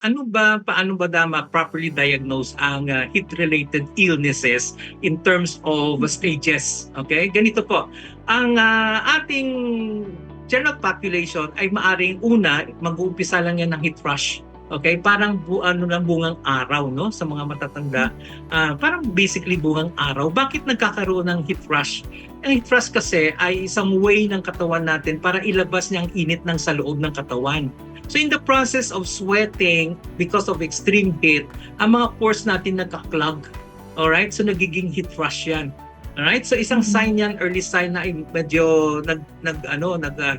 paano ba properly diagnose ang heat-related illnesses in terms of stages? Okay? Ganito po. Ang ating general population ay maaring una, mag-uumpisa lang yan ng heat rush. Okay? Parang bungang araw, no? Sa mga matatanda. Parang basically bungang araw. Bakit nagkakaroon ng heat rush? Ang heat rush kasi ay isang way ng katawan natin para ilabas niya ang init ng sa loob ng katawan. So in the process of sweating, because of extreme heat, ang mga pores natin nagka-clog. Alright? So nagiging heat rush yan. Alright? So isang sign yan, early sign na medyo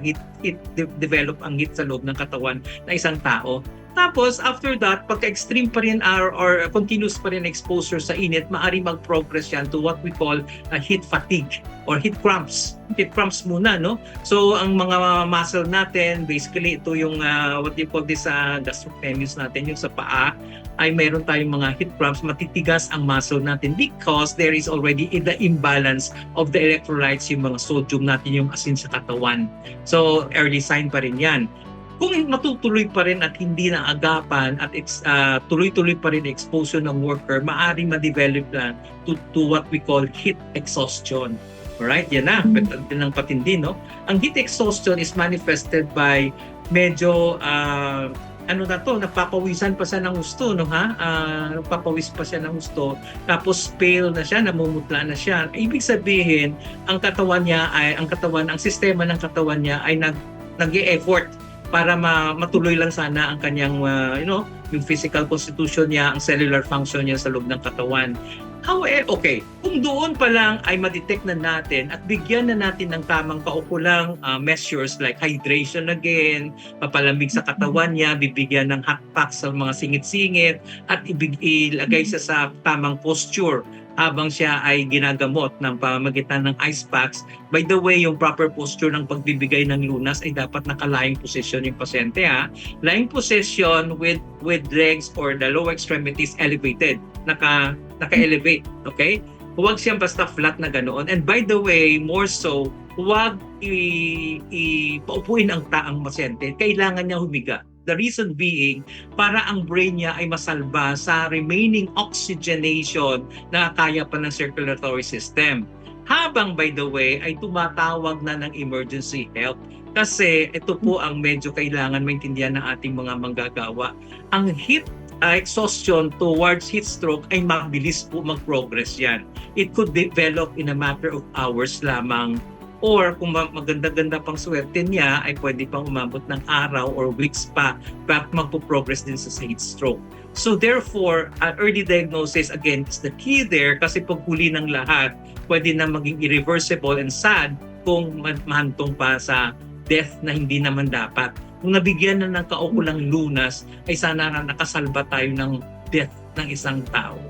heat develop ang heat sa loob ng katawan ng isang tao. Tapos, after that, pagka-extreme pa rin or continuous pa rin exposure sa init, maaari mag-progress yan to what we call heat fatigue or heat cramps. Heat cramps muna, no? So, ang mga muscle natin, basically, ito yung what you call this gastrocnemius natin, yung sa paa, ay meron tayong mga heat cramps, matitigas ang muscle natin because there is already the imbalance of the electrolytes, yung mga sodium natin, yung asin sa katawan. So, early sign pa rin yan. Kung matutuloy pa rin at hindi na agapan at tuloy-tuloy pa rin exposure ng worker, maaaring ma-develop na to what we call heat exhaustion. Alright? Yan na. Patindi, no? Ang heat exhaustion is manifested by medyo napapawisan pa siya ng gusto, no ha? Nagpapawis pa siya ng gusto. Tapos pale na siya, namumutla na siya. Ibig sabihin, ang sistema ng katawan niya ay nag-e-effort para matuloy lang sana ang kanyang yung physical constitution niya, ang cellular function niya sa loob ng katawan. However, kung doon pa lang ay ma-detect na natin at bigyan na natin ng tamang kaukulang measures like hydration again, papalamig sa katawan niya, bibigyan ng hot packs sa mga singit-singit at ilagay siya sa tamang posture habang siya ay ginagamot ng pamamagitan ng ice packs. By the way, yung proper posture ng pagbibigay ng lunas ay dapat naka-lying position yung pasyente. Lying position with legs or the lower extremities elevated. Naka-elevate. Okay? Huwag siyang basta flat na ganoon. And by the way, more so, huwag paupuin ang taang pasyente. Kailangan niya humiga. The reason being, para ang brain niya ay masalba sa remaining oxygenation na kaya pa ng circulatory system. Habang, by the way, ay tumatawag na ng emergency help. Kasi ito po ang medyo kailangan maintindihan ng ating mga manggagawa. Ang heat exhaustion towards heat stroke ay mabilis po mag-progress yan. It could develop in a matter of hours lamang. Or kung maganda-ganda pang swerte niya, ay pwede pang umabot ng araw or weeks pa magpo-progress din sa heat stroke. So therefore, early diagnosis again is the key there kasi pag huli ng lahat, pwede na maging irreversible and sad kung mahantong pa sa death na hindi naman dapat. Kung nabigyan na ng kaukulang lunas, ay sana nakasalba tayo ng death ng isang tao.